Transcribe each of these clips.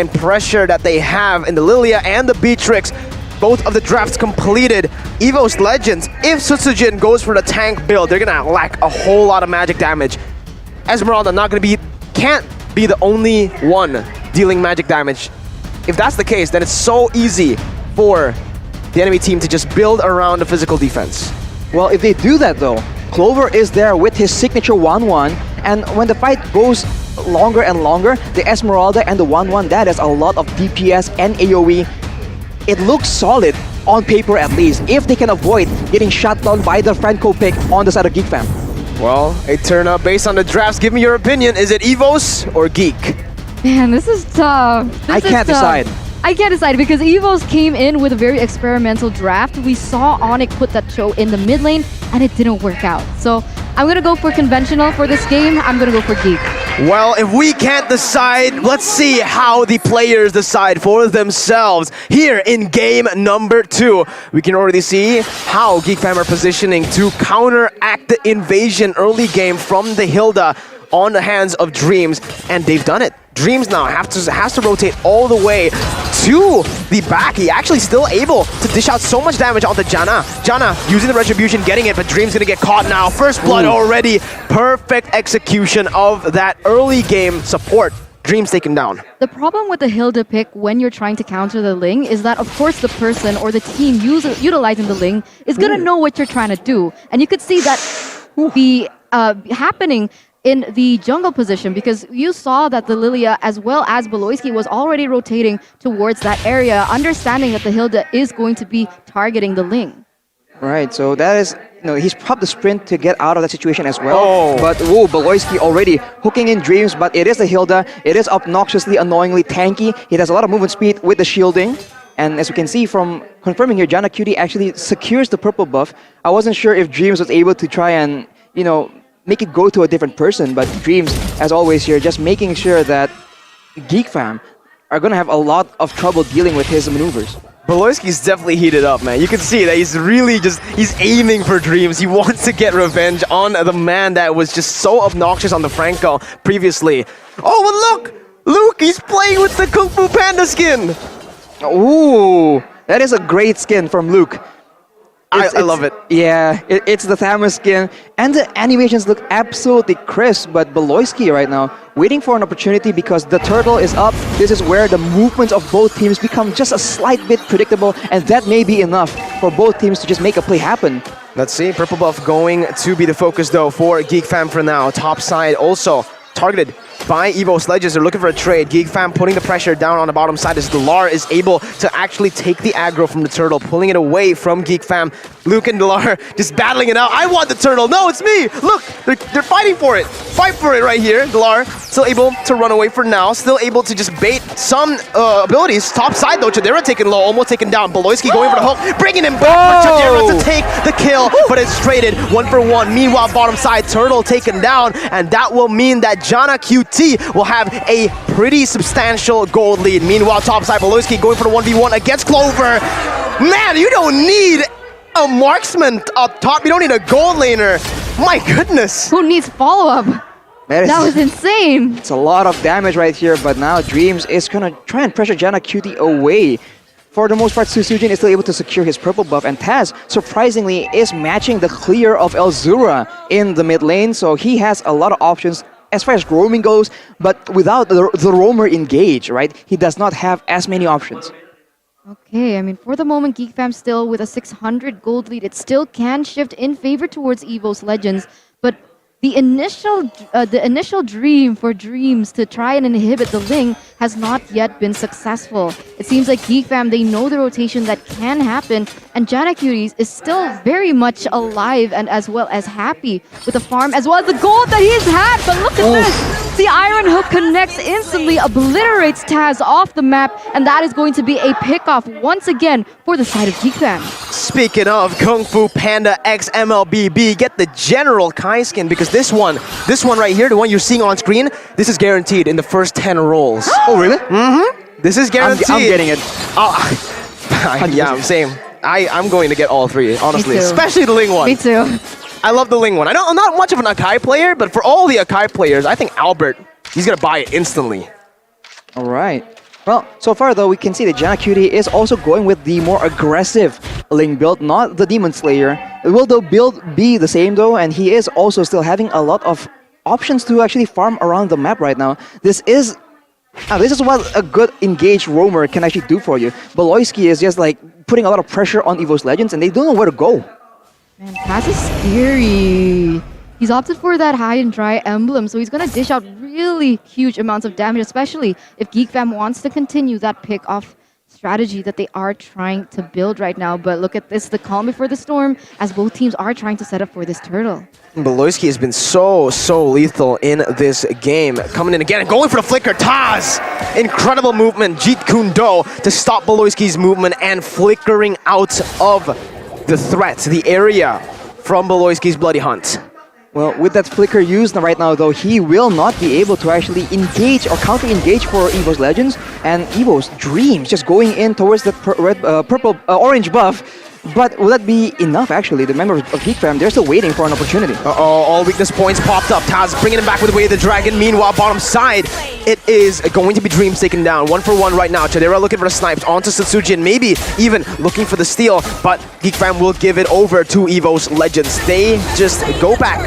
and pressure that they have in the Lilia and the Beatrix. Both of the drafts completed. EVOS Legends, if Sutsujin goes for the tank build, they're gonna lack a whole lot of magic damage. Esmeralda can't be the only one dealing magic damage. If that's the case, then it's so easy for the enemy team to just build around the physical defense. Well, if they do that though, Clover is there with his signature 1-1, and when the fight goes longer and longer, the Esmeralda and the 1-1, that is a lot of DPS and AoE. It looks solid on paper at least, if they can avoid getting shot down by the Franco pick on the side of Geek fam. Well, a turn up based on the drafts. Give me your opinion. Is it EVOS or Geek? Man, this is tough. I can't decide. I can't decide because EVOS came in with a very experimental draft. We saw Onyx put that show in the mid lane and it didn't work out. So I'm going to go for conventional for this game. I'm going to go for Geek. Well, if we can't decide, let's see how the players decide for themselves. Here in game number 2, we can already see how Geek fam are positioning to counteract the invasion early game from the Hilda on the hands of Dreams, and they've done it. Dreams now has to rotate all the way to the back. He actually still able to dish out so much damage onto Janna. Janna using the Retribution, getting it, but Dreams gonna get caught now. First blood already. Perfect execution of that early game support. Dreams taken down. The problem with the Hilda pick when you're trying to counter the Ling is that, of course, the person or the team utilizing the Ling is gonna know what you're trying to do. And you could see that be happening in the jungle position, because you saw that the Lilia as well as Beloyski was already rotating towards that area, understanding that the Hilda is going to be targeting the Ling. Right, so that is, he's popped the sprint to get out of that situation as well. But Beloyski already hooking in Dreams, but it is the Hilda. It is obnoxiously, annoyingly tanky. He has a lot of movement speed with the shielding. And as we can see from confirming here, Janna Cutie actually secures the purple buff. I wasn't sure if Dreams was able to try and, make it go to a different person, but Dreams, as always here, just making sure that Geek fam are gonna have a lot of trouble dealing with his maneuvers. Beloyski's definitely heated up, man. You can see that he's really he's aiming for Dreams. He wants to get revenge on the man that was just so obnoxious on the Franco previously. Oh, but look! Luke, he's playing with the Kung Fu Panda skin! Ooh, that is a great skin from Luke. I love it. Yeah, it's the Thamus skin, and the animations look absolutely crisp, but Beloyski right now waiting for an opportunity because the turtle is up. This is where the movements of both teams become just a slight bit predictable, and that may be enough for both teams to just make a play happen. Let's see, purple buff going to be the focus though for Geek fam for now. Top side also targeted by EVOS Legends. They're looking for a trade. Geek fam putting the pressure down on the bottom side as Delar is able to actually take the aggro from the turtle, pulling it away from Geek fam. Luke and Delar just battling it out. I want the turtle. No, it's me. Look, they're fighting for it. Fight for it right here. Delar still able to run away for now. Still able to just bait some abilities. Top side though, Chadera taken low, almost taken down. Beloyski going for the hook, bringing him back for Chadera to take the kill, but it's traded 1-for-1. Meanwhile, bottom side, turtle taken down, and that will mean that Janna QT will have a pretty substantial gold lead. Meanwhile, top side, Beloyski going for the 1v1 against Clover. Man, you don't need a marksman up top. You don't need a gold laner. My goodness. Who needs follow-up? That was insane. It's a lot of damage right here, but now Dreams is gonna try and pressure Janna Cutie away. For the most part, Susujin is still able to secure his purple buff, and Taz, surprisingly, is matching the clear of Elzura in the mid lane, so he has a lot of options as far as roaming goes, but without the roamer engage, right? He does not have as many options. Okay, I mean, for the moment, Geek fam still with a 600 gold lead. It still can shift in favor towards EVOS Legends, but the initial dream for Dreams to try and inhibit the Ling has not yet been successful. It seems like Geek fam, they know the rotation that can happen, and Janna Cuties is still very much alive and as well as happy with the farm as well as the gold that he's had. But look at this! The Iron Hook connects instantly, obliterates Taz off the map, and that is going to be a pickoff once again for the side of Geek fam. Speaking of Kung Fu Panda X MLBB, get the General Kai skin, because this one right here, the one you're seeing on screen, this is guaranteed in the first 10 rolls. Oh, really? Mm-hmm. This is guaranteed. I'm getting it. Yeah, I'm same. I'm going to get all three, honestly. Me too. Especially the Ling one. Me too. I love the Ling one. I'm not much of an Akai player, but for all the Akai players, I think Albert, he's going to buy it instantly. All right. Well, so far though, we can see that Janna Cutie is also going with the more aggressive Ling build, not the Demon Slayer. Will the build be the same though? And he is also still having a lot of options to actually farm around the map right now. This is what a good engaged roamer can actually do for you. Beloyski is just like putting a lot of pressure on EVOS Legends and they don't know where to go. Man, Taz is scary. He's opted for that high and dry emblem, so he's gonna dish out really huge amounts of damage, especially if Geek Fam wants to continue that pick-off strategy that they are trying to build right now. But look at this, the calm before the storm, as both teams are trying to set up for this turtle. Beloyski has been so lethal in this game. Coming in again and going for the flicker. Taz! Incredible movement. Jeet Kune Do to stop Beloyski's movement and flickering out of the threat, the area from Beloyski's Bloody Hunt. Well, with that flicker used right now, though, he will not be able to actually engage or counter-engage for EVOS Legends. And EVOS Dreams just going in towards the orange buff. But will that be enough, actually? The members of Geek Fam, they're still waiting for an opportunity. Uh-oh, all weakness points popped up. Taz bringing him back with the Way of the Dragon. Meanwhile, bottom side, it is going to be Dreams taken down. 1-for-1 right now. Chadera looking for the snipes onto Satsujin, maybe even looking for the steal. But Geek Fam will give it over to EVOS Legends. They just go back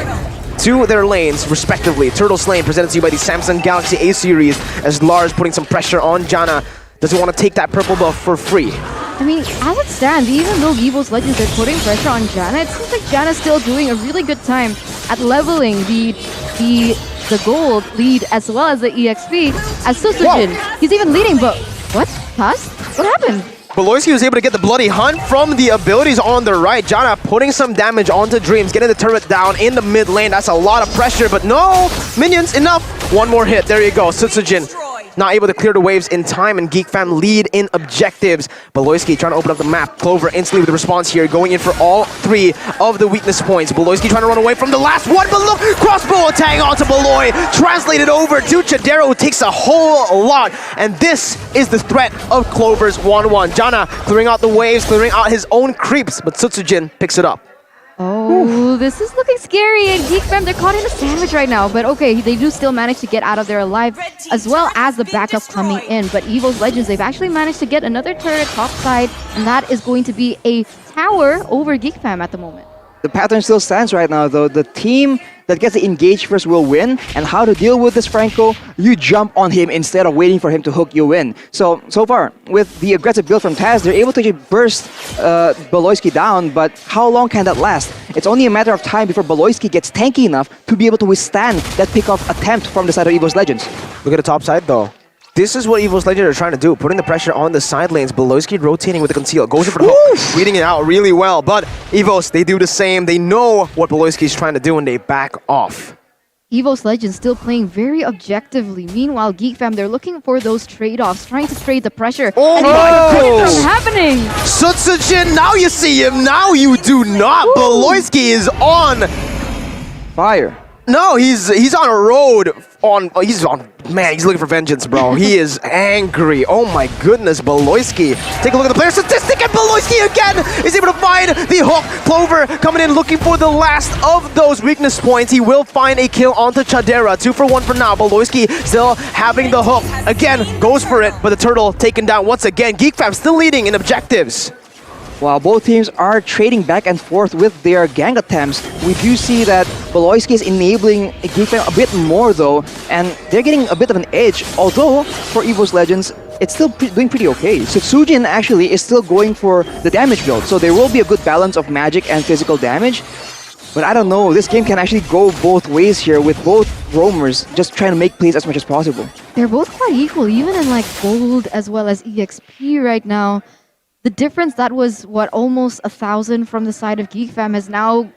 to their lanes, respectively. Turtle Slain presented to you by the Samsung Galaxy A series, as Lars putting some pressure on Janna. Doesn't want to take that purple buff for free. I mean, as it stands, even though EVOS Legends are putting pressure on Janna, it seems like Janna's still doing a really good time at leveling the gold lead as well as the EXP as Susujin. He's even leading, but what? Taz? What happened? Beloyski was able to get the Bloody Hunt from the abilities on the right. Janna putting some damage onto Dreams, getting the turret down in the mid lane. That's a lot of pressure, but no! Minions, enough! One more hit, there you go. Sutsujin not able to clear the waves in time, and Geek Fam lead in objectives. Beloyski trying to open up the map. Clover instantly with the response here, going in for all three of the weakness points. Beloyski trying to run away from the last one, but look! Crossbow attack onto Beloy, translated over to Chadera, who takes a whole lot. And this is the threat of Clover's 1-1. Janna clearing out the waves, clearing out his own creeps, but Sutsujin picks it up. Oh, this is looking scary, and Geek Fam, they're caught in a sandwich right now. But okay, they do still manage to get out of there alive, as well as the backup coming in. But EVOS Legends, they've actually managed to get another turret top side, and that is going to be a tower over Geek Fam at the moment. The pattern still stands right now, though. The team that gets the engage first will win. And how to deal with this, Franco? You jump on him instead of waiting for him to hook you in. So far, with the aggressive build from Taz, they're able to just burst Beloyski down. But how long can that last? It's only a matter of time before Beloyski gets tanky enough to be able to withstand that pick-off attempt from the side of EVOS Legends. Look at the top side, though. This is what EVOS Legends are trying to do, putting the pressure on the side lanes. Beloyski rotating with the conceal, goes in for the hook, reading it out really well. But EVOS, they do the same. They know what Beloyski is trying to do, and they back off. EVOS Legends still playing very objectively. Meanwhile, Geek Fam, they're looking for those trade-offs, trying to trade the pressure. Oh, and no! it's happening! Sutsujin, now you see him, now you do not. Beloyski is on Fire. No, he's on a road man, he's looking for vengeance, bro. He is angry. Oh my goodness, Beloyski. Take a look at the player statistic, and Beloyski again is able to find the hook. Clover coming in looking for the last of those weakness points. He will find a kill onto Chadera. 2-for-1 for now. Beloyski still having the hook. Again, goes for it, but the turtle taken down once again. Geek Fam still leading in objectives. While both teams are trading back and forth with their gang attempts, we do see that Beloyski is enabling Geek Fam a bit more though, and they're getting a bit of an edge. Although, for EVOS Legends, it's still doing pretty okay. Sutsujin actually is still going for the damage build, so there will be a good balance of magic and physical damage. But I don't know, this game can actually go both ways here with both roamers just trying to make plays as much as possible. They're both quite equal, even in like gold as well as EXP right now. The difference that was, what, almost 1,000 from the side of Geek Fam is now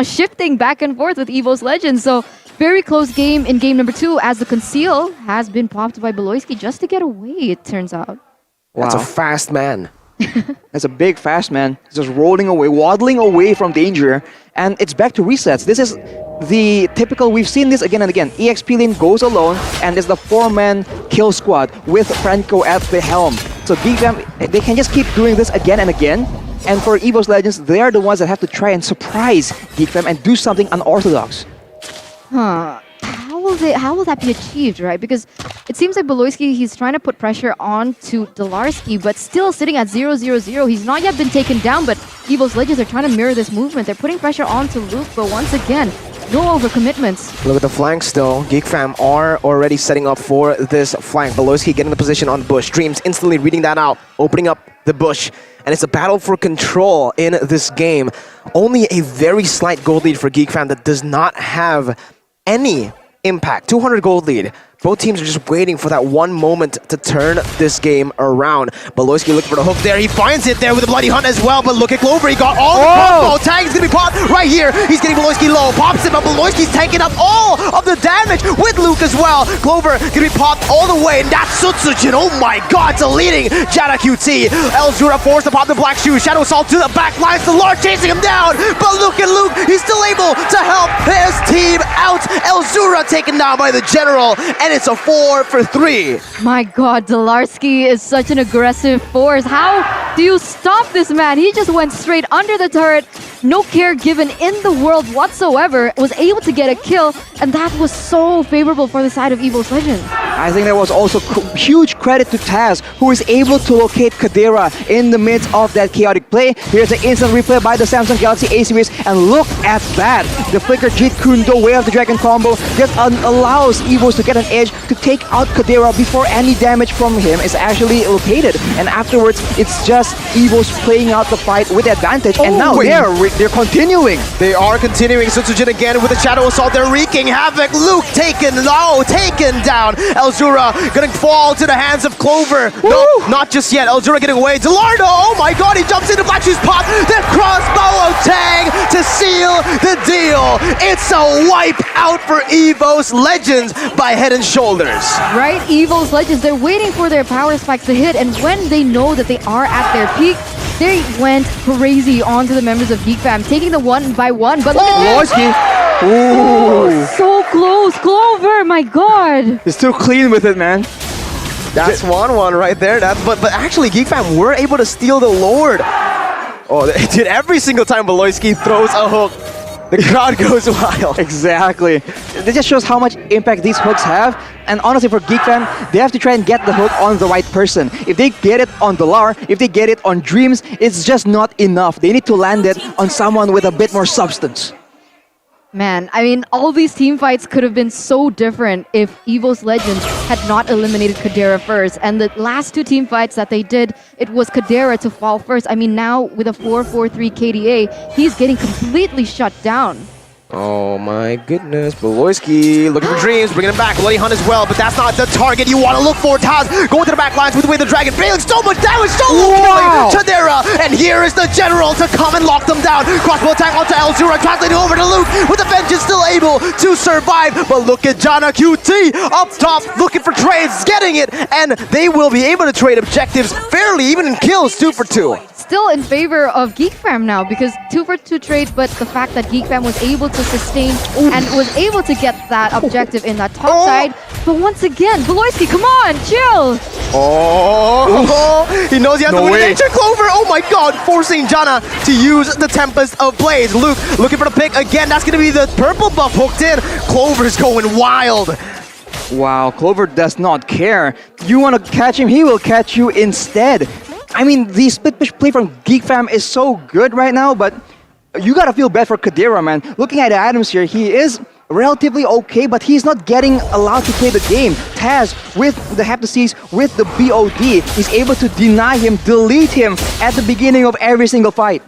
shifting back and forth with EVOS Legends. So very close game in game number 2 as the conceal has been popped by Beloyski just to get away, it turns out. Wow. That's a fast man. That's a big fast man. He's just rolling away, waddling away from danger, and it's back to resets. This is the typical, we've seen this again and again. EXP lane goes alone, and it's the 4-man kill squad with Franco at the helm. So Geek Fam, they can just keep doing this again and again. And for EVOS Legends, they are the ones that have to try and surprise Geek Fam and do something unorthodox. Huh. How how will that be achieved, right? Because it seems like Beloyski, he's trying to put pressure on to Dalarski, but still sitting at 0-0-0. He's not yet been taken down, but EVOS Legends are trying to mirror this movement. They're putting pressure on to Luke, but once again, no overcommitments. Look at the flanks though. Geek Fam are already setting up for this flank. Beloyski getting the position on the bush. Dreams instantly reading that out, opening up the bush. And it's a battle for control in this game. Only a very slight gold lead for Geek Fam that does not have any impact. 200 gold lead. Both teams are just waiting for that one moment to turn this game around. Beloyski looking for the hook there. He finds it there with the Bloody Hunt as well. But look at Clover. He got all the combo. Tag is going to be popped right here. He's getting Beloyski low. Pops him, but Beloyski's taking up all of the damage with Luke as well. Clover going to be popped all the way. And that's Sutsujin. Oh my god. Deleting Jada QT. Elzura forced to pop the black shoe. Shadow Salt to the back lines. The Lord chasing him down. But look at Luke. He's still able to help his team out. Elzura taken down by the General. And it's a 4 for 3. My god, Dalarski is such an aggressive force. How do you stop this man? He just went straight under the turret. No care given in the world whatsoever. Was able to get a kill, and that was so favorable for the side of EVOS Legends. I think that was also huge credit to Taz, who is able to locate Kadira in the midst of that chaotic play. Here's an instant replay by the Samsung Galaxy A series, and look at that. The Flicker Jeet Kundo Way of the Dragon combo just allows EVOS to get an edge to take out Kadira before any damage from him is actually located. And afterwards, it's just EVOS playing out the fight with advantage, and now they're continuing. They are continuing. Sutsujin again with a Shadow Assault. They're wreaking havoc. Luke taken low, taken down. Elzura gonna fall to the hands of Clover. No, not just yet. Elzura getting away. Delardo, oh my god, he jumps into Black Shoes pop. The crossbow of tag to seal the deal. It's a wipe out for EVOS Legends by Head and Shoulders. Right, EVOS Legends, they're waiting for their power spikes to hit, and when they know that they are at their peak, they went crazy onto the members of Geek Fam, taking the one by one. But look at this. Ooh. So close, Clover, my god. He's too clean with it, man. That's 1-1 right there. But actually, Geek Fam were able to steal the Lord. Oh, dude, every single time Beloyski throws a hook, the crowd goes wild. Exactly. It just shows how much impact these hooks have. And honestly, for Geek Fam, they have to try and get the hook on the right person. If they get it on Dalar, if they get it on Dreams, it's just not enough. They need to land it on someone with a bit more substance. Man, I mean, all these team fights could have been so different if EVOS Legends had not eliminated Kadira first. And the last two team fights that they did, it was Kadira to fall first. I mean, now with a 4-4-3 KDA, he's getting completely shut down. Oh my goodness, Beloyski looking for Dreams, bringing him back. Bloody Hunt as well, but that's not the target you want to look for. Taz going to the back lines with the way the Dragon, failing so much damage, so low killing Chadera, and here is the General to come and lock them down. Crossbow attack onto Elzura, translating over to Luke, with the Vengeance still able to survive, but look at Jana QT up top, looking for trades, getting it, and they will be able to trade objectives fairly, even in kills, 2 for 2. Still in favor of Geek Fam now, because 2 for 2 trade, but the fact that Geek Fam was able to sustain and was able to get that objective in that top side. But once again, Beloyski, come on, chill! He knows he has to win nature. Clover, oh my god, forcing Jana to use the Tempest of Blaze. Luke looking for the pick again. That's going to be the purple buff hooked in. Clover's going wild. Wow, Clover does not care. You want to catch him, he will catch you instead. I mean, the split push play from Geek Fam is so good right now, but you gotta feel bad for Kadira, man. Looking at the items here, he is relatively okay, but he's not getting allowed to play the game. Taz, with the Heptases, with the BOD, is able to deny him, delete him at the beginning of every single fight.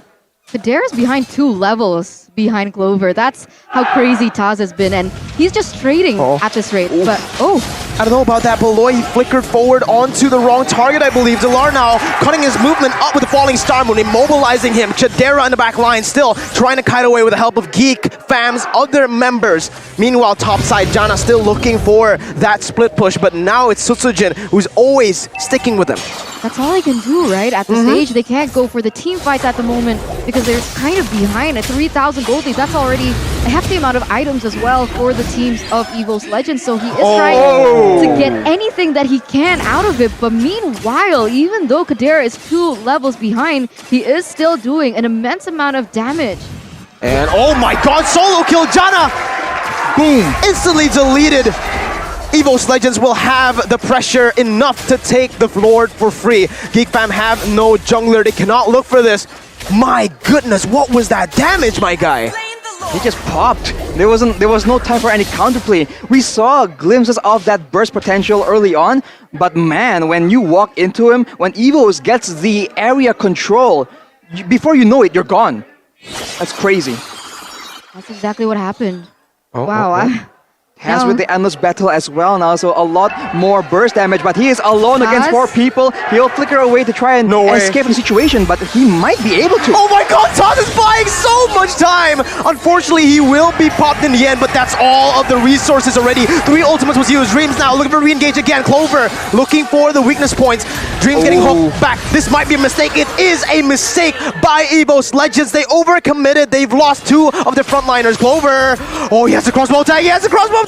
Kadira's behind 2 levels behind Clover. That's how crazy Taz has been, and he's just trading at this rate. But I don't know about that. Beloy, he flickered forward onto the wrong target, I believe. Delar now cutting his movement up with the Falling Star Moon, immobilizing him. Chadera in the back line still trying to kite away with the help of Geek Fam's other members. Meanwhile, topside, Jana still looking for that split push, but now it's Sutsujin who's always sticking with him. that's all I can do, right? At the stage, they can't go for the team fights at the moment because they're kind of behind. At 3,000 gold lead, that's already a hefty amount of items as well for the teams of EVOS Legends. So he is trying to get anything that he can out of it. But meanwhile, even though Kadira is 2 levels behind, he is still doing an immense amount of damage. And oh my god, solo kill Jana! Boom. Instantly deleted. EVOS Legends will have the pressure enough to take the Lord for free. Geek Fam have no jungler. They cannot look for this. My goodness, what was that damage, my guy? He just popped. There was no time for any counterplay. We saw glimpses of that burst potential early on, but man, when you walk into him, when EVOS gets the area control, before you know it, you're gone. That's crazy. That's exactly what happened. Oh, Wow. Has Now- with the endless battle as well now, so a lot more burst damage, but he is alone against Has- 4 people. He'll flicker away to try and No way. escape the situation, but he might be able to. Oh my god, Todd is buying so much time! Unfortunately, he will be popped in the end, but that's all of the resources already. 3 ultimates was used. Dreams now looking for re-engage again. Clover looking for the weakness points. Dreams getting hooked back. This might be a mistake. It is a mistake by EVOS Legends. They overcommitted. They've lost 2 of their frontliners. Clover. Oh, he has a crossbow tag. He has a crossbow tag.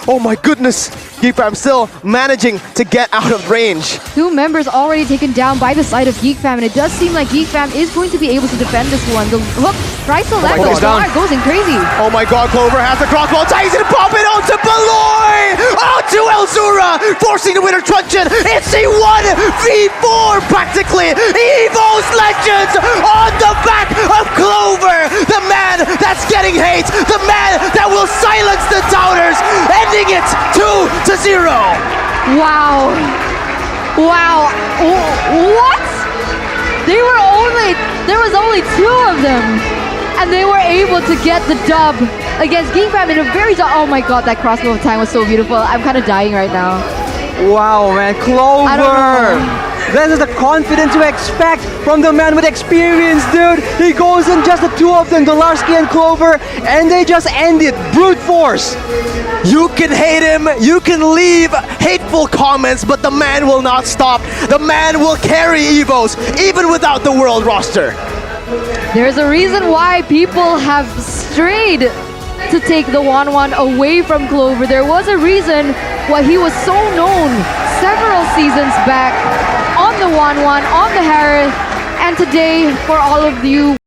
Oh my goodness. Geek Fam still managing to get out of range. 2 members already taken down by the side of Geek Fam, and it does seem like Geek Fam is going to be able to defend this one. The hook tries to land, God, but he's down. Star goes in crazy. Oh my god, Clover has the crossbow tag. He's gonna pop it onto Beloy! Onto Elzura! Forcing the winner truncheon. It's a 1v4 practically. EVOS Legends on the back of Clover. The man that's getting hate. The man that will silence the doubters. Ending it 2-0. Wow. Wow. What? There was only 2 of them, and they were able to get the dub against Geek Fam in a very, oh my god, that crossbow time was so beautiful. I'm kind of dying right now. Wow, man, I don't Clover! know. This is the confidence you expect from the man with experience, dude. He goes in just the 2 of them, Dolarski and Clover, and they just end it. Brute force. You can hate him, you can leave hateful comments, but the man will not stop. The man will carry EVOS, even without the world roster. There's a reason why people have strayed to take the 1-1 away from Clover. There was a reason why he was so known several seasons back on the 1-1, on the Harris, and today for all of you